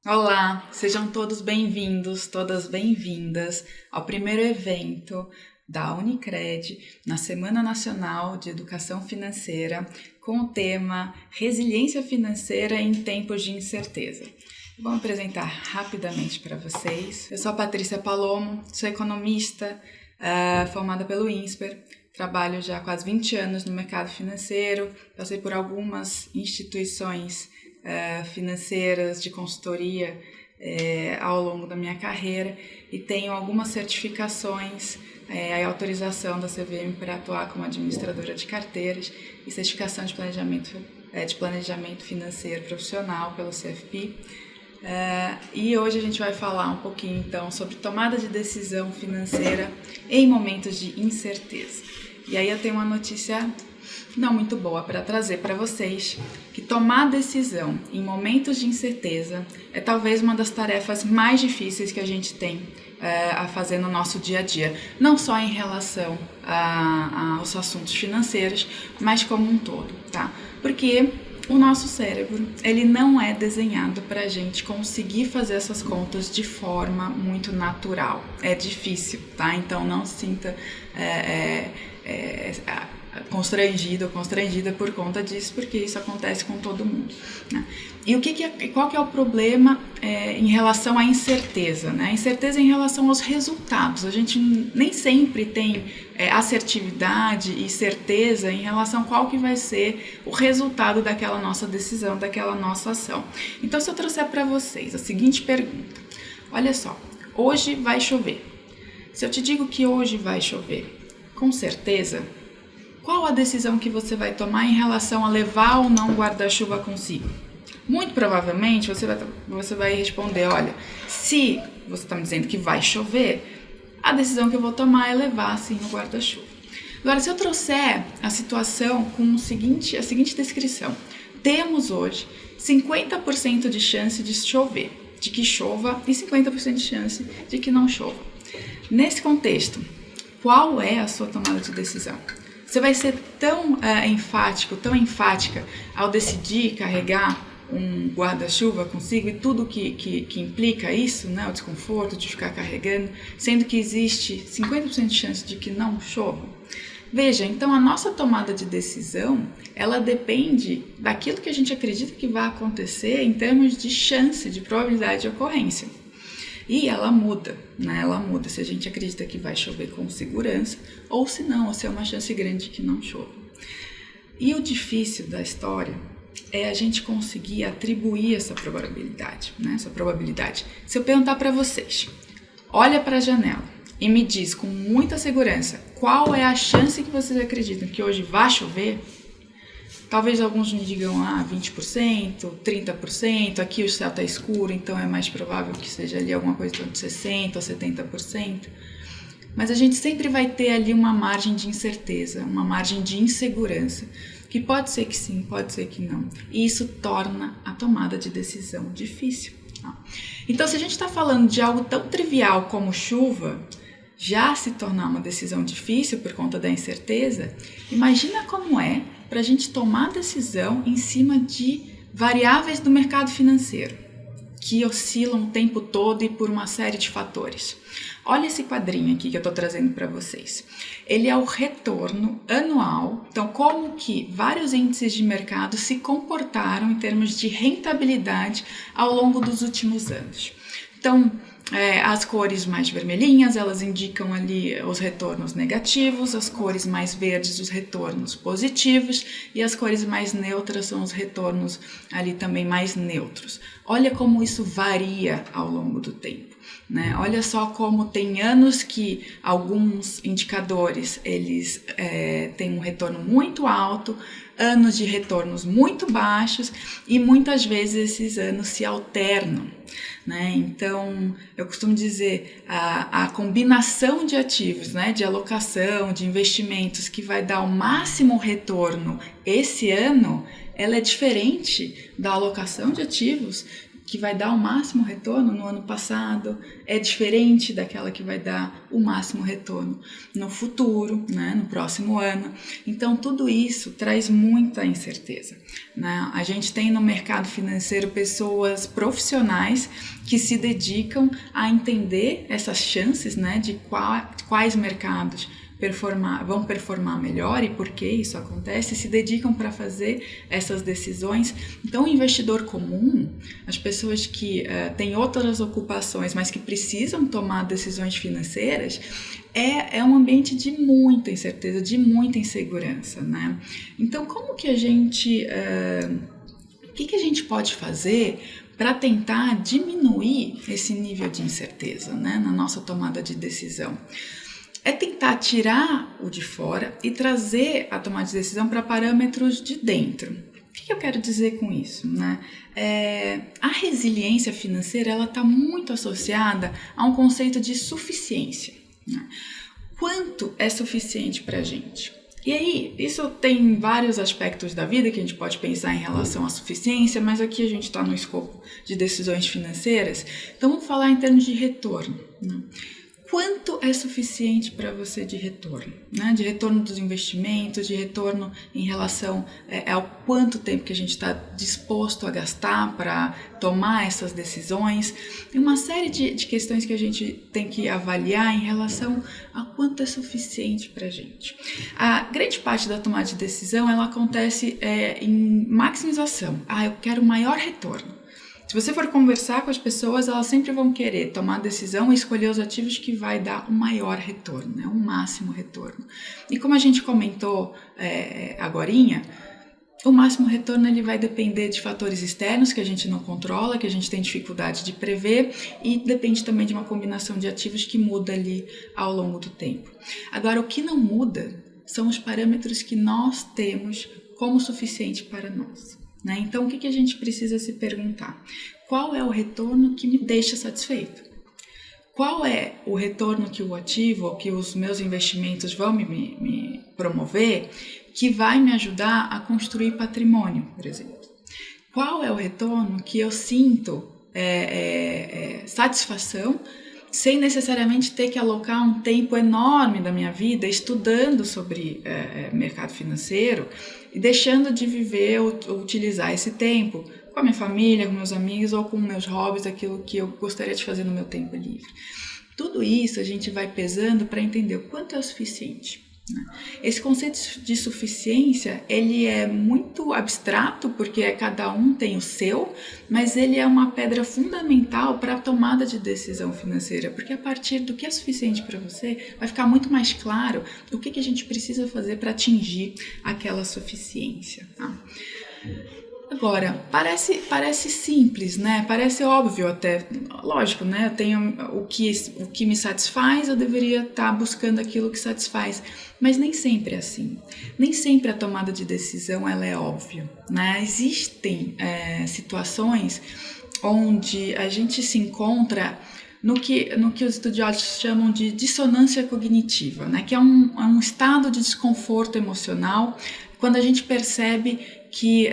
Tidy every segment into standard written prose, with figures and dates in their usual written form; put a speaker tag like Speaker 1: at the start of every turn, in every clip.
Speaker 1: Olá, sejam todos bem-vindos, todas bem-vindas ao primeiro evento da Unicred na Semana Nacional de Educação Financeira com o tema Resiliência Financeira em Tempos de Incerteza. Vou apresentar rapidamente para vocês. Eu sou a Patrícia Palomo, sou economista, formada pelo INSPER. Trabalho já há quase 20 anos no mercado financeiro, passei por algumas instituições financeiras de consultoria ao longo da minha carreira e tenho algumas certificações, a autorização da CVM para atuar como administradora de carteiras e certificação de planejamento financeiro profissional pelo CFP. E hoje a gente vai falar um pouquinho então sobre tomada de decisão financeira em momentos de incerteza. E aí eu tenho uma notícia não muito boa para trazer para vocês, que tomar decisão em momentos de incerteza é talvez uma das tarefas mais difíceis que a gente tem a fazer no nosso dia a dia, não só em relação aos assuntos financeiros, mas como um todo, tá? Porque o nosso cérebro, ele não é desenhado para a gente conseguir fazer essas contas de forma muito natural. É difícil, tá? Então não se sinta constrangido ou constrangida por conta disso, porque isso acontece com todo mundo, né? E qual que é o problema em relação à incerteza, né? A incerteza em relação aos resultados. A gente nem sempre tem assertividade e certeza em relação a qual que vai ser o resultado daquela nossa decisão, daquela nossa ação. Então, se eu trouxer para vocês a seguinte pergunta, olha só, hoje vai chover. Se eu te digo que hoje vai chover, com certeza, qual a decisão que você vai tomar em relação a levar ou não o guarda-chuva consigo? Muito provavelmente você vai responder, olha, se você está me dizendo que vai chover, a decisão que eu vou tomar é levar sim o guarda-chuva. Agora, se eu trouxer a situação com a seguinte descrição, temos hoje 50% de chance de chover, de que chova, e 50% de chance de que não chova. Nesse contexto, qual é a sua tomada de decisão? Você vai ser tão enfático, tão enfática ao decidir carregar um guarda-chuva consigo e tudo que implica isso, né, o desconforto de ficar carregando, sendo que existe 50% de chance de que não chova? Veja, então a nossa tomada de decisão, ela depende daquilo que a gente acredita que vai acontecer em termos de chance, de probabilidade de ocorrência. E ela muda, né? Ela muda se a gente acredita que vai chover com segurança ou se não, ou se é uma chance grande que não chova. E o difícil da história é a gente conseguir atribuir essa probabilidade, né? Essa probabilidade. Se eu perguntar para vocês, olha para a janela e me diz com muita segurança qual é a chance que vocês acreditam que hoje vai chover, talvez alguns me digam 20%, 30%, aqui o céu está escuro, então é mais provável que seja ali alguma coisa de 60% ou 70%. Mas a gente sempre vai ter ali uma margem de incerteza, uma margem de insegurança, que pode ser que sim, pode ser que não. E isso torna a tomada de decisão difícil. Então, se a gente está falando de algo tão trivial como chuva, já se tornar uma decisão difícil por conta da incerteza, imagina como é para a gente tomar decisão em cima de variáveis do mercado financeiro, que oscilam o tempo todo e por uma série de fatores. Olha esse quadrinho aqui que eu estou trazendo para vocês. Ele é o retorno anual, então como que vários índices de mercado se comportaram em termos de rentabilidade ao longo dos últimos anos. Então, as cores mais vermelhinhas, elas indicam ali os retornos negativos, as cores mais verdes, os retornos positivos, e as cores mais neutras são os retornos ali também mais neutros. Olha como isso varia ao longo do tempo, né? Olha só como tem anos que alguns indicadores eles têm um retorno muito alto, anos de retornos muito baixos e muitas vezes esses anos se alternam, né? Então, eu costumo dizer a combinação de ativos, né, de alocação, de investimentos que vai dar o máximo retorno esse ano, ela é diferente da alocação de ativos que vai dar o máximo retorno no ano passado é diferente daquela que vai dar o máximo retorno no futuro, né, no próximo ano. Então, tudo isso traz muita incerteza, né? A gente tem no mercado financeiro pessoas profissionais que se dedicam a entender essas chances, né, de quais mercados vão performar melhor e por que isso acontece, se dedicam para fazer essas decisões. Então, o investidor comum, as pessoas que têm outras ocupações, mas que precisam tomar decisões financeiras, é um ambiente de muita incerteza, de muita insegurança, né? Então, como que a gente... o que a gente pode fazer para tentar diminuir esse nível de incerteza, né, na nossa tomada de decisão? É tentar tirar o de fora e trazer a tomada de decisão para parâmetros de dentro. O que eu quero dizer com isso, né? A resiliência financeira ela está muito associada a um conceito de suficiência, né? Quanto é suficiente para a gente? E aí, isso tem vários aspectos da vida que a gente pode pensar em relação à suficiência, mas aqui a gente está no escopo de decisões financeiras, então vamos falar em termos de retorno, né? Quanto é suficiente para você de retorno, né? De retorno dos investimentos, de retorno em relação ao quanto tempo que a gente está disposto a gastar para tomar essas decisões. Tem uma série de questões que a gente tem que avaliar em relação a quanto é suficiente para a gente. A grande parte da tomada de decisão ela acontece em maximização. Eu quero maior retorno. Se você for conversar com as pessoas, elas sempre vão querer tomar a decisão e escolher os ativos que vai dar o maior retorno, né? O máximo retorno. E como a gente comentou agorinha, o máximo retorno ele vai depender de fatores externos que a gente não controla, que a gente tem dificuldade de prever e depende também de uma combinação de ativos que muda ali ao longo do tempo. Agora, o que não muda são os parâmetros que nós temos como suficiente para nós, né? Então, o que a gente precisa se perguntar? Qual é o retorno que me deixa satisfeito? Qual é o retorno que o ativo ou que os meus investimentos vão me promover que vai me ajudar a construir patrimônio, por exemplo? Qual é o retorno que eu sinto satisfação sem necessariamente ter que alocar um tempo enorme da minha vida estudando sobre mercado financeiro e deixando de viver ou utilizar esse tempo com a minha família, com meus amigos ou com meus hobbies, aquilo que eu gostaria de fazer no meu tempo livre. Tudo isso a gente vai pesando para entender o quanto é o suficiente, né? Esse conceito de suficiência, ele é muito abstrato, porque cada um tem o seu, mas ele é uma pedra fundamental para a tomada de decisão financeira, porque a partir do que é suficiente para você, vai ficar muito mais claro o que a gente precisa fazer para atingir aquela suficiência, tá? Agora, parece simples, né? Parece óbvio até, lógico, né? Eu tenho o que me satisfaz, eu deveria estar buscando aquilo que satisfaz, mas nem sempre é assim. Nem sempre a tomada de decisão ela é óbvia, né? Existem situações onde a gente se encontra no que os estudiosos chamam de dissonância cognitiva, né? Que é um estado de desconforto emocional quando a gente percebe que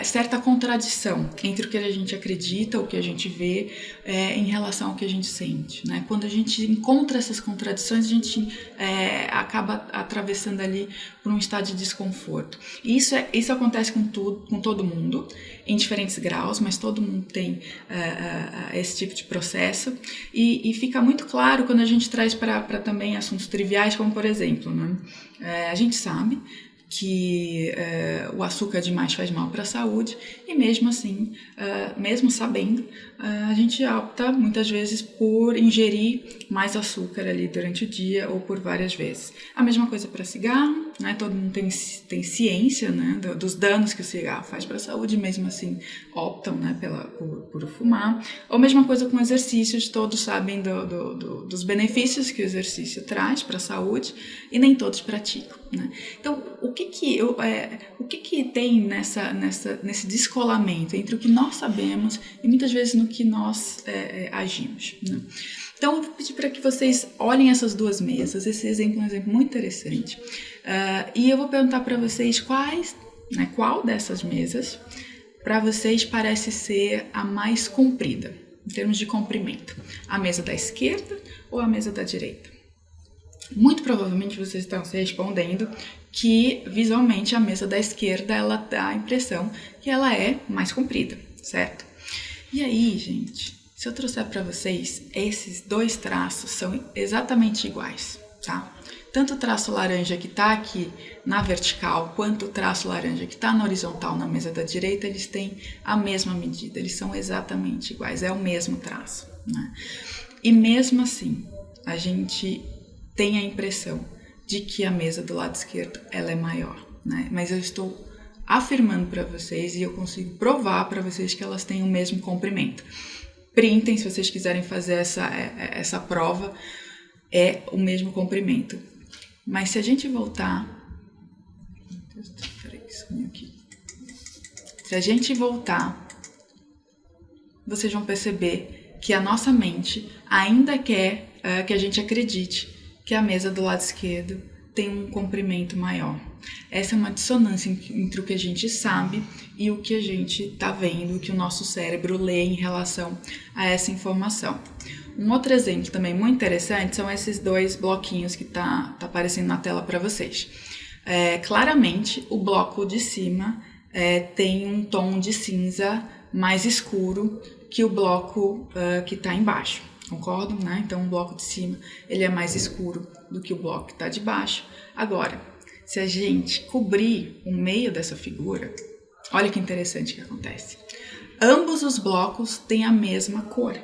Speaker 1: certa contradição entre o que a gente acredita, o que a gente vê em relação ao que a gente sente, né? Quando a gente encontra essas contradições, a gente acaba atravessando ali por um estado de desconforto. E isso acontece com todo mundo, em diferentes graus, mas todo mundo tem esse tipo de processo. E fica muito claro quando a gente traz para também assuntos triviais, como por exemplo, né? A gente sabe que o açúcar demais faz mal para a saúde e mesmo assim, mesmo sabendo, a gente opta muitas vezes por ingerir mais açúcar ali durante o dia ou por várias vezes. A mesma coisa para cigarro, né? Todo mundo tem ciência, né, dos danos que o cigarro faz para a saúde, mesmo assim optam, né, por fumar. Ou mesma coisa com exercícios, todos sabem dos benefícios que o exercício traz para a saúde e nem todos praticam, né? Então, o que tem nesse descolamento entre o que nós sabemos e muitas vezes no que nós agimos, né? Então, eu vou pedir para que vocês olhem essas duas mesas. Esse exemplo é um exemplo muito interessante. E eu vou perguntar para vocês qual dessas mesas para vocês parece ser a mais comprida, em termos de comprimento? A mesa da esquerda ou a mesa da direita? Muito provavelmente vocês estão se respondendo que visualmente a mesa da esquerda ela dá a impressão que ela é mais comprida, certo? E aí, gente, se eu trouxer para vocês, esses dois traços são exatamente iguais, tá? Tanto o traço laranja que está aqui na vertical, quanto o traço laranja que está na horizontal na mesa da direita, eles têm a mesma medida, eles são exatamente iguais, é o mesmo traço, né? E mesmo assim, a gente tem a impressão de que a mesa do lado esquerdo ela é maior, né? Mas eu estou afirmando para vocês e eu consigo provar para vocês que elas têm o mesmo comprimento. Printem se vocês quiserem fazer essa prova, é o mesmo comprimento. Mas se a gente voltar... Peraí, sumiu aqui. Se a gente voltar, vocês vão perceber que a nossa mente ainda quer que a gente acredite que a mesa do lado esquerdo tem um comprimento maior. Essa é uma dissonância entre o que a gente sabe e o que a gente está vendo, o que o nosso cérebro lê em relação a essa informação. Um outro exemplo também muito interessante são esses dois bloquinhos que tá aparecendo na tela para vocês. Claramente, o bloco de cima tem um tom de cinza mais escuro que o bloco que está embaixo. Concordam, né? Então, o bloco de cima ele é mais escuro do que o bloco que está de baixo. Agora, se a gente cobrir o meio dessa figura, olha que interessante que acontece. Ambos os blocos têm a mesma cor.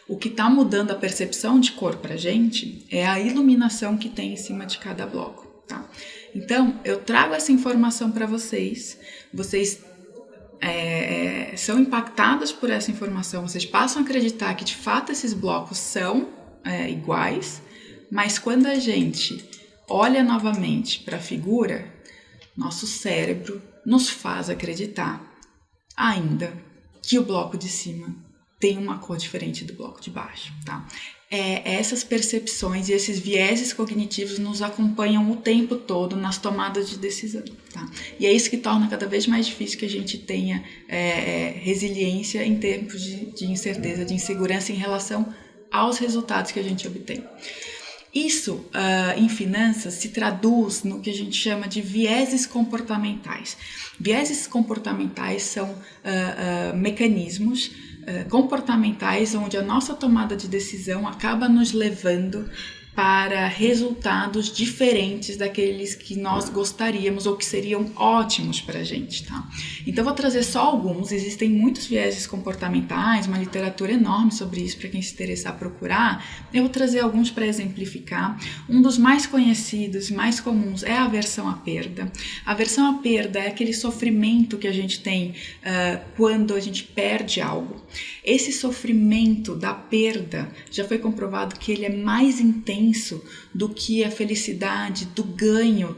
Speaker 1: O que está mudando a percepção de cor para a gente é a iluminação que tem em cima de cada bloco, tá? Então, eu trago essa informação para vocês. Vocês são impactados por essa informação, vocês passam a acreditar que de fato esses blocos são iguais, mas quando a gente olha novamente para a figura, nosso cérebro nos faz acreditar ainda que o bloco de cima tem uma cor diferente do bloco de baixo, tá? Essas percepções e esses vieses cognitivos nos acompanham o tempo todo nas tomadas de decisão, tá? E é isso que torna cada vez mais difícil que a gente tenha resiliência em tempos de incerteza, de insegurança em relação aos resultados que a gente obtém. Isso, em finanças, se traduz no que a gente chama de vieses comportamentais. Vieses comportamentais são mecanismos comportamentais onde a nossa tomada de decisão acaba nos levando para resultados diferentes daqueles que nós gostaríamos ou que seriam ótimos para a gente, tá? Então, vou trazer só alguns. Existem muitos vieses comportamentais, uma literatura enorme sobre isso para quem se interessar procurar. Eu vou trazer alguns para exemplificar. Um dos mais conhecidos, mais comuns, é a aversão à perda. A aversão à perda é aquele sofrimento que a gente tem quando a gente perde algo. Esse sofrimento da perda já foi comprovado que ele é mais intenso do que a felicidade do ganho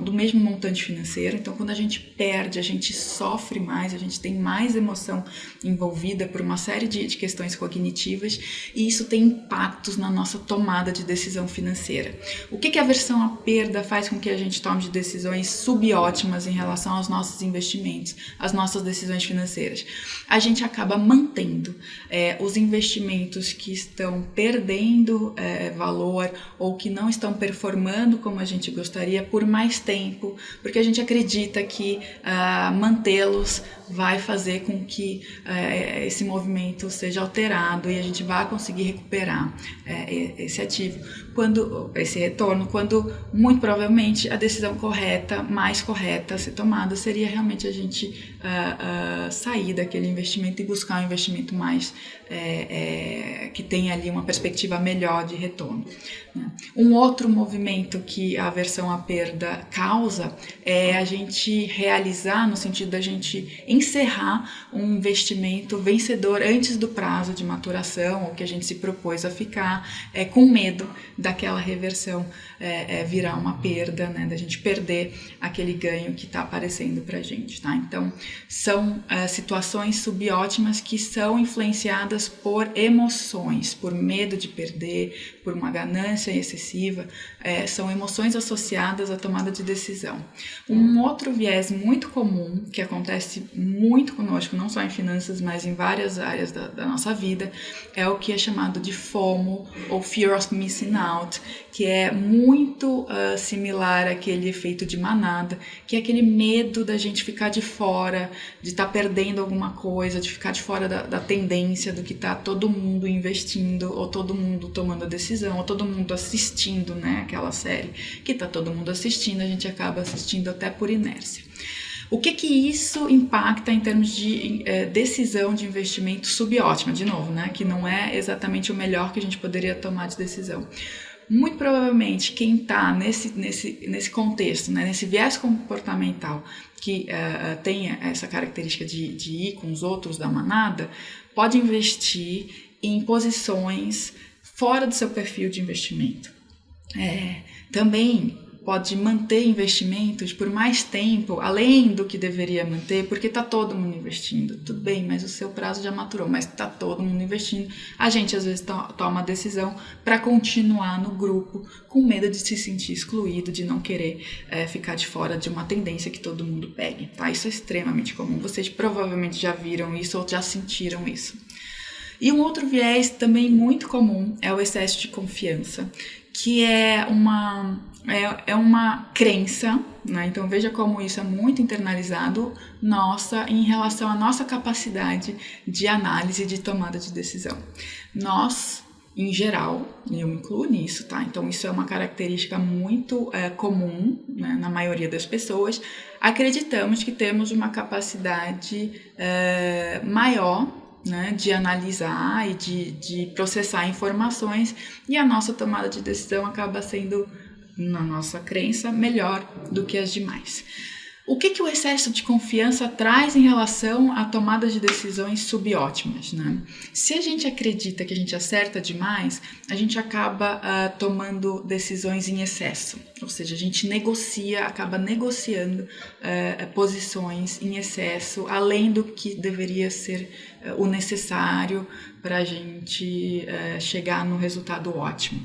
Speaker 1: do mesmo montante financeiro. Então, quando a gente perde, a gente sofre mais, a gente tem mais emoção envolvida por uma série de questões cognitivas, e isso tem impactos na nossa tomada de decisão financeira. O que a aversão à perda faz com que a gente tome decisões subótimas em relação aos nossos investimentos, às nossas decisões financeiras? A gente acaba mantendo os investimentos que estão perdendo valor ou que não estão performando como a gente gostaria por mais tempo, porque a gente acredita que mantê-los vai fazer com que esse movimento seja alterado e a gente vai conseguir recuperar esse ativo, esse retorno, quando muito provavelmente a decisão mais correta a ser tomada seria realmente a gente sair daquele investimento e buscar um investimento mais que tenha ali uma perspectiva melhor de retorno, né? Um outro movimento que a aversão à perda causa é a gente realizar, no sentido da gente encerrar um investimento vencedor antes do prazo de maturação, ou que a gente se propôs a ficar, com medo daquela reversão virar uma perda, né, da gente perder aquele ganho que está aparecendo para a gente, tá? Então, são situações subótimas que são influenciadas por emoções, por medo de perder, por uma ganância excessiva, são emoções associadas à tomada de decisão. Um outro viés muito comum, que acontece muito conosco, não só em finanças, mas em várias áreas da nossa vida, é o que é chamado de FOMO, ou Fear of Missing Out, que é muito similar àquele efeito de manada, que é aquele medo da gente ficar de fora, de estar perdendo alguma coisa, de ficar de fora da tendência do que está todo mundo investindo, ou todo mundo tomando a decisão, ou todo mundo assistindo, né, aquela série que está todo mundo assistindo, a gente acaba assistindo até por inércia. O que isso impacta em termos de decisão de investimento subótima, de novo, né, que não é exatamente o melhor que a gente poderia tomar de decisão? Muito provavelmente quem está nesse contexto, né, nesse viés comportamental que tem essa característica de ir com os outros da manada, pode investir em posições fora do seu perfil de investimento. Também pode manter investimentos por mais tempo, além do que deveria manter, porque está todo mundo investindo. Tudo bem, mas o seu prazo já maturou, mas está todo mundo investindo. A gente, às vezes, toma a decisão para continuar no grupo, com medo de se sentir excluído, de não querer ficar de fora de uma tendência que todo mundo pegue. Tá? Isso é extremamente comum. Vocês provavelmente já viram isso ou já sentiram isso. E um outro viés também muito comum é o excesso de confiança, que é uma crença, né? Então veja como isso é muito internalizado nossa em relação à nossa capacidade de análise e de tomada de decisão. Nós, em geral, eu me incluo nisso, tá? Então isso é uma característica muito comum, né, na maioria das pessoas. Acreditamos que temos uma capacidade maior, né, de analisar e de processar informações, e a nossa tomada de decisão acaba sendo, na nossa crença, melhor do que as demais. O que o excesso de confiança traz em relação à tomada de decisões subótimas, né? Se a gente acredita que a gente acerta demais, a gente acaba tomando decisões em excesso, ou seja, a gente acaba negociando posições em excesso, além do que deveria ser o necessário para a gente chegar no resultado ótimo.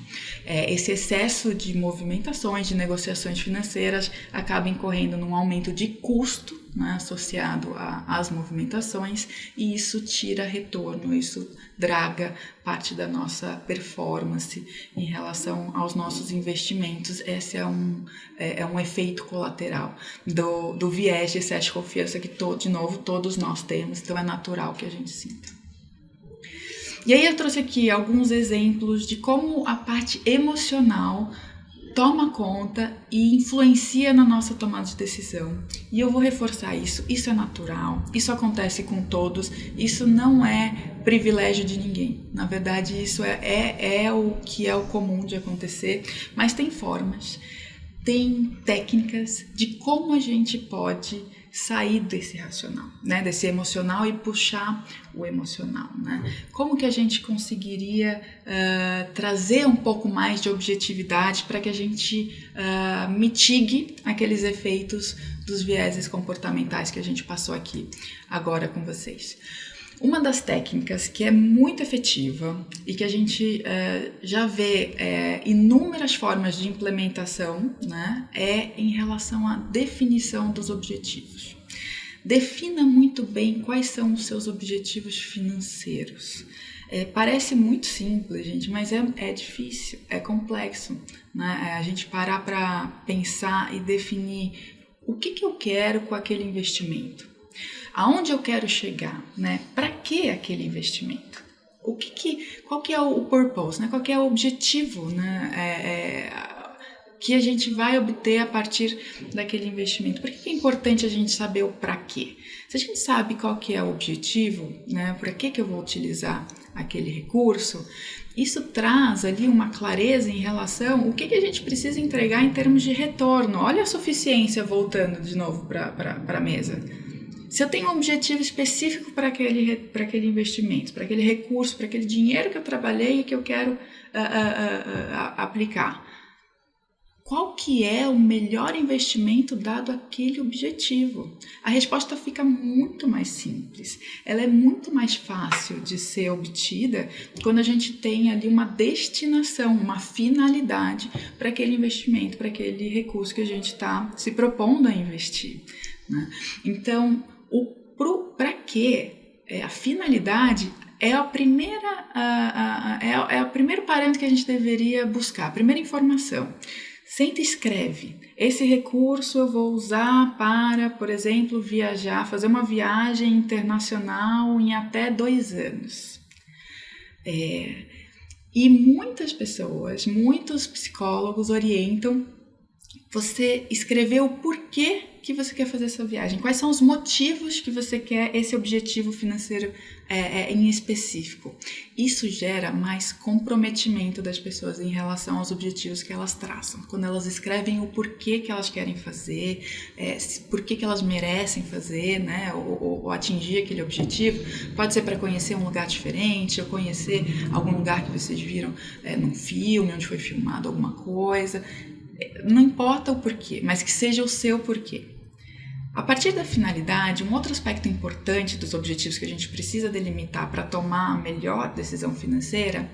Speaker 1: Esse excesso de movimentações, de negociações financeiras, acaba incorrendo num aumento de custo, né, associado às movimentações, e isso tira retorno, isso draga parte da nossa performance em relação aos nossos investimentos. Esse é um efeito colateral do viés de excesso de confiança que, de novo, todos nós temos, então é natural que a gente sinta. E aí eu trouxe aqui alguns exemplos de como a parte emocional toma conta e influencia na nossa tomada de decisão. E eu vou reforçar isso. Isso é natural, isso acontece com todos, isso não é privilégio de ninguém. Na verdade, isso é o que é o comum de acontecer, mas tem formas, tem técnicas de como a gente pode sair desse racional, né, desse emocional e puxar o emocional, né? Como que a gente conseguiria trazer um pouco mais de objetividade para que a gente mitigue aqueles efeitos dos vieses comportamentais que a gente passou aqui agora com vocês? Uma das técnicas que é muito efetiva e que a gente já vê inúmeras formas de implementação, né, é em relação à definição dos objetivos. Defina muito bem quais são os seus objetivos financeiros. Parece muito simples, gente, mas é difícil, é complexo, né? A gente parar para pensar e definir o que eu quero com aquele investimento. Aonde eu quero chegar, né? Para que aquele investimento? Qual que é o purpose, né? Qual que é o objetivo, né? Que a gente vai obter a partir daquele investimento? Por que é importante a gente saber o para quê? Se a gente sabe qual que é o objetivo, né? Para que eu vou utilizar aquele recurso, isso traz ali uma clareza em relação ao que a gente precisa entregar em termos de retorno. Olha a suficiência voltando de novo para a mesa. Se eu tenho um objetivo específico para aquele investimento, para aquele recurso, para aquele dinheiro que eu trabalhei e que eu quero aplicar, qual que é o melhor investimento dado aquele objetivo? A resposta fica muito mais simples. Ela é muito mais fácil de ser obtida quando a gente tem ali uma destinação, uma finalidade para aquele investimento, para aquele recurso que a gente está se propondo a investir, né? Então, que a finalidade é o primeiro parâmetro que a gente deveria buscar, a primeira informação. Senta e escreve. Esse recurso eu vou usar para, por exemplo, viajar, fazer uma viagem internacional em até 2 anos. E muitas pessoas, muitos psicólogos orientam você escrever o porquê que você quer fazer essa viagem, quais são os motivos que você quer esse objetivo financeiro em específico. Isso gera mais comprometimento das pessoas em relação aos objetivos que elas traçam. Quando elas escrevem o porquê que elas querem fazer, porquê que elas merecem fazer, né, ou atingir aquele objetivo, pode ser para conhecer um lugar diferente, ou conhecer algum lugar que vocês viram num filme, onde foi filmado alguma coisa. Não importa o porquê, mas que seja o seu porquê. A partir da finalidade, um outro aspecto importante dos objetivos que a gente precisa delimitar para tomar a melhor decisão financeira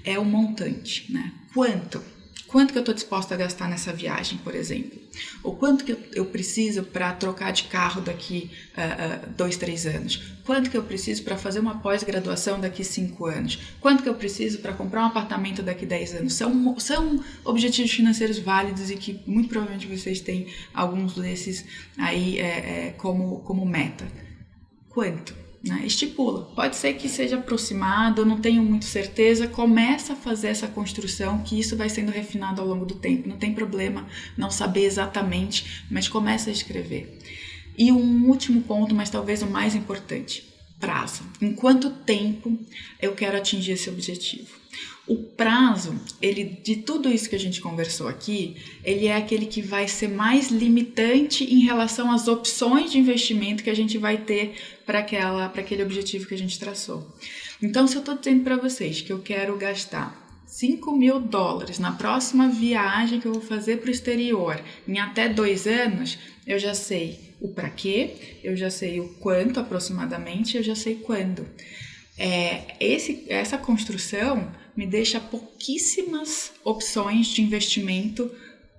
Speaker 1: é o montante, né? Quanto que eu estou disposta a gastar nessa viagem, por exemplo? Ou quanto que eu preciso para trocar de carro daqui 2, 3 anos? Quanto que eu preciso para fazer uma pós-graduação daqui 5 anos? Quanto que eu preciso para comprar um apartamento daqui 10 anos? São objetivos financeiros válidos e que muito provavelmente vocês têm alguns desses aí como meta. Quanto? Né? Estipula. Pode ser que seja aproximado, eu não tenho muito certeza, começa a fazer essa construção, que isso vai sendo refinado ao longo do tempo. Não tem problema não saber exatamente, mas começa a escrever. E um último ponto, mas talvez o mais importante, prazo. Em quanto tempo eu quero atingir esse objetivo? O prazo, de tudo isso que a gente conversou aqui, ele é aquele que vai ser mais limitante em relação às opções de investimento que a gente vai ter para aquele objetivo que a gente traçou. Então, se eu estou dizendo para vocês que eu quero gastar $5.000 na próxima viagem que eu vou fazer para o exterior em até 2 anos, eu já sei o para quê, eu já sei o quanto aproximadamente, eu já sei quando. Essa construção me deixa pouquíssimas opções de investimento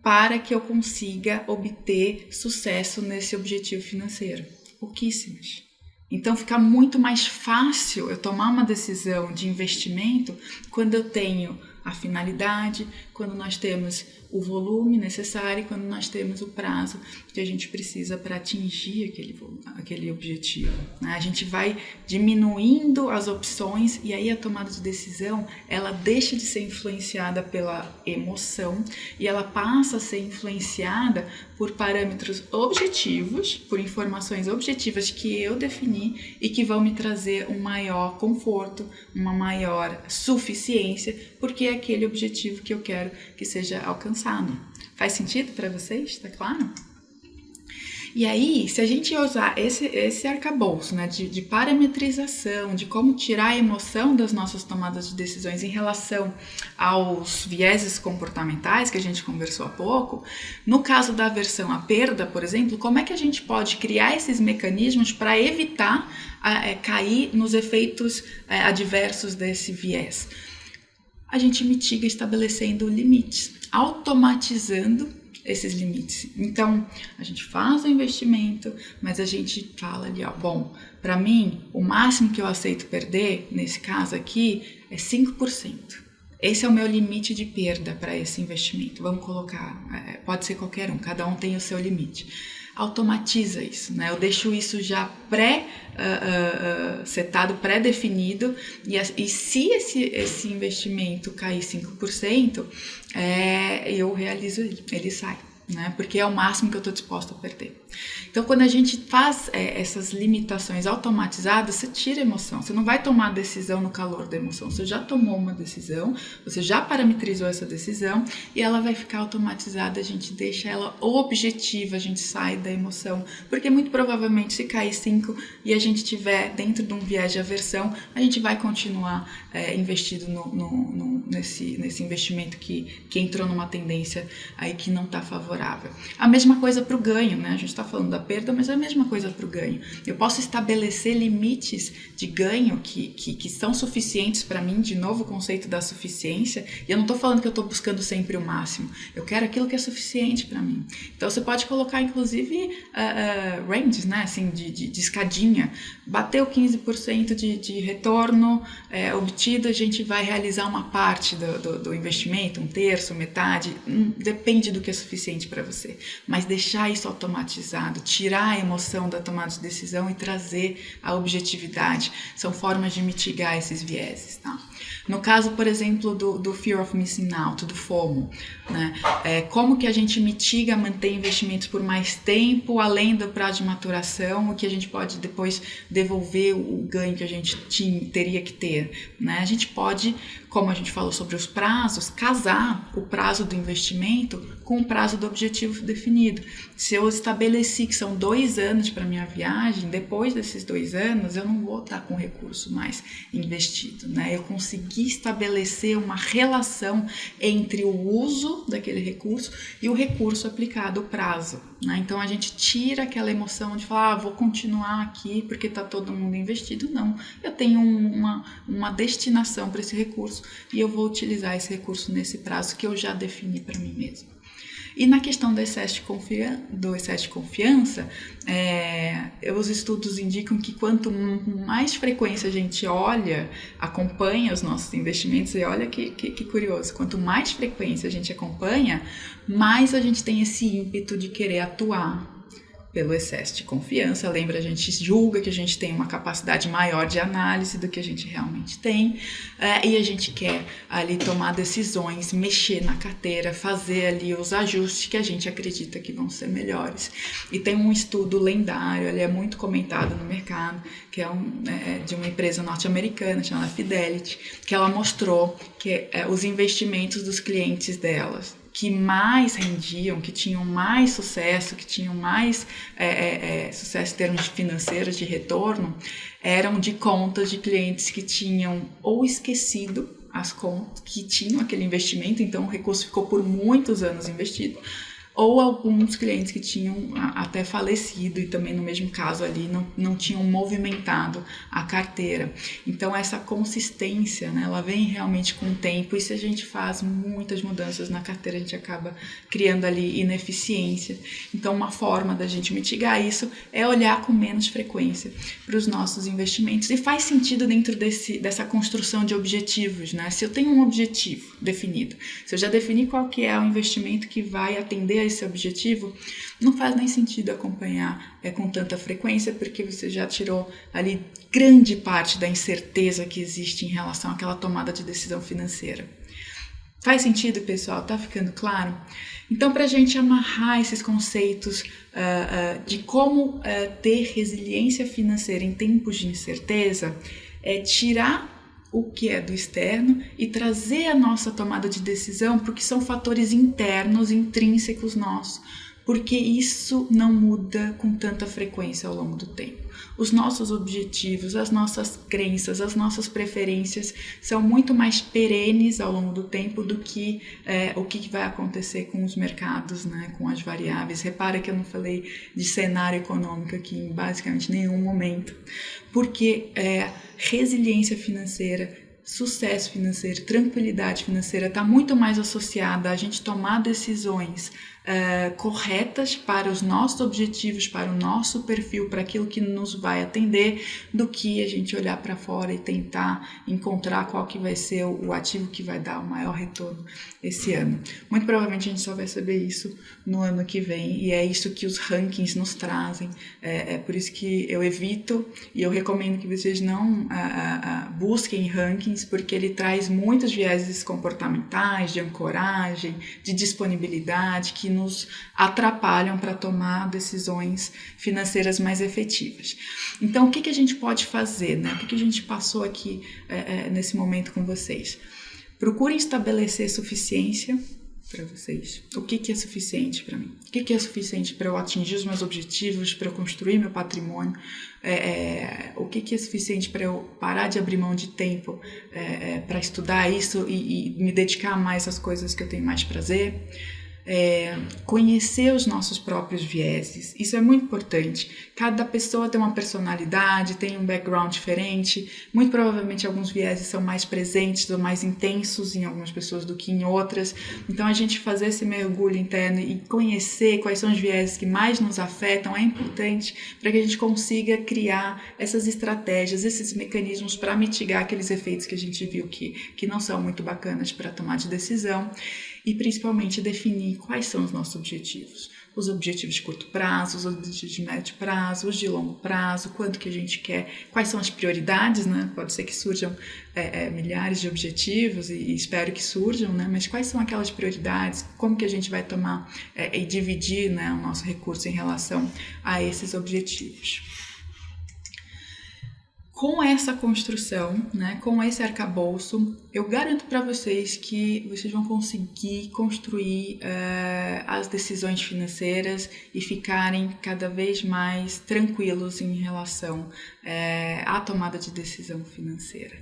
Speaker 1: para que eu consiga obter sucesso nesse objetivo financeiro. Pouquíssimas. Então fica muito mais fácil eu tomar uma decisão de investimento quando eu tenho a finalidade, quando nós temos o volume necessário, quando nós temos o prazo que a gente precisa para atingir aquele objetivo. Né? A gente vai diminuindo as opções e aí a tomada de decisão ela deixa de ser influenciada pela emoção e ela passa a ser influenciada por parâmetros objetivos, por informações objetivas que eu defini e que vão me trazer um maior conforto, uma maior suficiência, porque é aquele objetivo que eu quero que seja alcançado. Faz sentido para vocês? Tá claro? E aí, se a gente usar esse arcabouço, né, de parametrização, de como tirar a emoção das nossas tomadas de decisões em relação aos vieses comportamentais que a gente conversou há pouco, no caso da aversão à perda, por exemplo, como é que a gente pode criar esses mecanismos para evitar cair nos efeitos adversos desse viés? A gente mitiga estabelecendo limites, automatizando esses limites. Então, a gente faz o investimento, mas a gente fala ali, bom, para mim, o máximo que eu aceito perder, nesse caso aqui, é 5%. Esse é o meu limite de perda para esse investimento. Vamos colocar, pode ser qualquer um, cada um tem o seu limite. Automatiza isso, né? Eu deixo isso já setado, pré-definido, e se esse investimento cair 5%, eu realizo ele sai, né? Porque é o máximo que eu estou disposta a perder. Então, quando a gente faz essas limitações automatizadas, você tira a emoção. Você não vai tomar a decisão no calor da emoção. Você já tomou uma decisão, você já parametrizou essa decisão e ela vai ficar automatizada. A gente deixa ela objetiva, a gente sai da emoção. Porque muito provavelmente, se cair 5 e a gente estiver dentro de um viés de aversão, a gente vai continuar investido nesse investimento que entrou numa tendência aí que não está favorável favorável. A mesma coisa para o ganho, né? A gente está falando da perda, mas é a mesma coisa para o ganho. Eu posso estabelecer limites de ganho que são suficientes para mim, de novo o conceito da suficiência, e eu não estou falando que eu estou buscando sempre o máximo, eu quero aquilo que é suficiente para mim. Então você pode colocar inclusive ranges, né? Assim, de escadinha. Bateu 15% de retorno obtido, a gente vai realizar uma parte do investimento, um terço, metade, depende do que é suficiente para você, mas deixar isso automatizado, tirar a emoção da tomada de decisão e trazer a objetividade, são formas de mitigar esses vieses, tá? No caso, por exemplo, do Fear of Missing Out, do FOMO, né? Como que a gente mitiga, manter investimentos por mais tempo, além do prazo de maturação, o que a gente pode depois devolver o ganho que a gente teria que ter, né? A gente pode, como a gente falou sobre os prazos, casar o prazo do investimento com o prazo do objetivo definido. Se eu estabeleci que são 2 anos para minha viagem, depois desses 2 anos eu não vou estar com o recurso mais investido, né? Eu consegui estabelecer uma relação entre o uso daquele recurso e o recurso aplicado, o prazo, né? Então a gente tira aquela emoção de falar, vou continuar aqui porque está todo mundo investido. Não, eu tenho uma destinação para esse recurso e eu vou utilizar esse recurso nesse prazo que eu já defini para mim mesmo. E na questão do excesso de confiança, os estudos indicam que quanto mais frequência a gente acompanha os nossos investimentos, e olha que curioso, quanto mais frequência a gente acompanha, mais a gente tem esse ímpeto de querer atuar pelo excesso de confiança. Lembra, a gente julga que a gente tem uma capacidade maior de análise do que a gente realmente tem, e a gente quer ali tomar decisões, mexer na carteira, fazer ali os ajustes que a gente acredita que vão ser melhores. E tem um estudo lendário, ele é muito comentado no mercado, que é de uma empresa norte-americana chamada Fidelity, que ela mostrou que os investimentos dos clientes delas que mais rendiam, que tinham mais sucesso, que tinham mais sucesso em termos financeiros de retorno, eram de contas de clientes que tinham ou esquecido as contas, que tinham aquele investimento, então o recurso ficou por muitos anos investido, ou alguns clientes que tinham até falecido e também no mesmo caso ali não tinham movimentado a carteira. Então essa consistência, né, ela vem realmente com o tempo, e se a gente faz muitas mudanças na carteira, a gente acaba criando ali ineficiência. Então uma forma da gente mitigar isso é olhar com menos frequência para os nossos investimentos, e faz sentido dentro dessa construção de objetivos, né? Se eu tenho um objetivo definido, se eu já defini qual que é o investimento que vai atender a esse objetivo, não faz nem sentido acompanhar com tanta frequência, porque você já tirou ali grande parte da incerteza que existe em relação àquela tomada de decisão financeira. Faz sentido, pessoal? Tá ficando claro? Então, para a gente amarrar esses conceitos de como ter resiliência financeira em tempos de incerteza, é tirar o que é do externo e trazer a nossa tomada de decisão porque são fatores internos, intrínsecos nossos, porque isso não muda com tanta frequência ao longo do tempo. Os nossos objetivos, as nossas crenças, as nossas preferências são muito mais perenes ao longo do tempo do que o que vai acontecer com os mercados, né, com as variáveis. Repara que eu não falei de cenário econômico aqui em basicamente nenhum momento, porque resiliência financeira, sucesso financeiro, tranquilidade financeira está muito mais associada a gente tomar decisões corretas para os nossos objetivos, para o nosso perfil, para aquilo que nos vai atender, do que a gente olhar para fora e tentar encontrar qual que vai ser o ativo que vai dar o maior retorno esse ano. Muito provavelmente a gente só vai saber isso no ano que vem, e é isso que os rankings nos trazem. É por isso que eu evito e eu recomendo que vocês não busquem rankings, porque ele traz muitos vieses comportamentais, de ancoragem, de disponibilidade, que nos atrapalham para tomar decisões financeiras mais efetivas. Então, o que a gente pode fazer, né? O que a gente passou aqui nesse momento com vocês? Procurem estabelecer suficiência para vocês. O que é suficiente para mim? O que é suficiente para eu atingir os meus objetivos, para eu construir meu patrimônio? O que é suficiente para eu parar de abrir mão de tempo para estudar isso e me dedicar mais às coisas que eu tenho mais prazer? conhecer os nossos próprios vieses. Isso é muito importante. Cada pessoa tem uma personalidade, tem um background diferente. Muito provavelmente alguns vieses são mais presentes ou mais intensos em algumas pessoas do que em outras. Então a gente fazer esse mergulho interno e conhecer quais são os vieses que mais nos afetam é importante para que a gente consiga criar essas estratégias, esses mecanismos para mitigar aqueles efeitos que a gente viu que não são muito bacanas para tomar de decisão. E principalmente definir quais são os nossos objetivos. Os objetivos de curto prazo, os objetivos de médio prazo, os de longo prazo, quanto que a gente quer, quais são as prioridades, né? Pode ser que surjam milhares de objetivos e espero que surjam, né? Mas quais são aquelas prioridades, como que a gente vai tomar e dividir, né, o nosso recurso em relação a esses objetivos. Com essa construção, né, com esse arcabouço, eu garanto para vocês que vocês vão conseguir construir as decisões financeiras e ficarem cada vez mais tranquilos em relação à tomada de decisão financeira.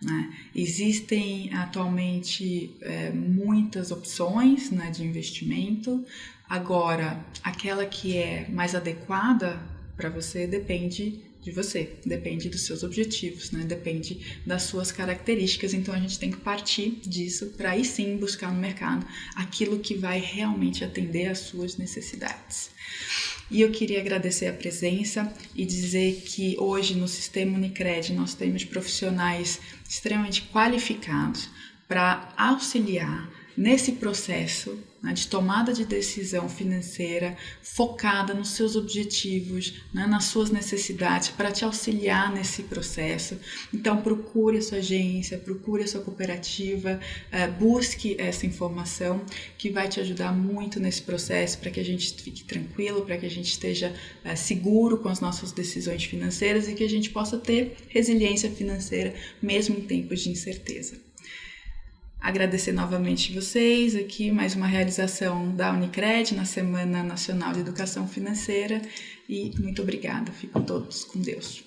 Speaker 1: Né? Existem atualmente muitas opções, né, de investimento. Agora, aquela que é mais adequada para você depende de você, depende dos seus objetivos, né? Depende das suas características, então a gente tem que partir disso para aí sim buscar no mercado aquilo que vai realmente atender às suas necessidades. E eu queria agradecer a presença e dizer que hoje no Sistema Unicred nós temos profissionais extremamente qualificados para auxiliar nesse processo, né, de tomada de decisão financeira focada nos seus objetivos, né, nas suas necessidades, para te auxiliar nesse processo. Então procure a sua agência, procure a sua cooperativa, busque essa informação que vai te ajudar muito nesse processo para que a gente fique tranquilo, para que a gente esteja seguro com as nossas decisões financeiras e que a gente possa ter resiliência financeira mesmo em tempos de incerteza. Agradecer novamente vocês, aqui mais uma realização da Unicred na Semana Nacional de Educação Financeira e muito obrigada, fiquem todos com Deus.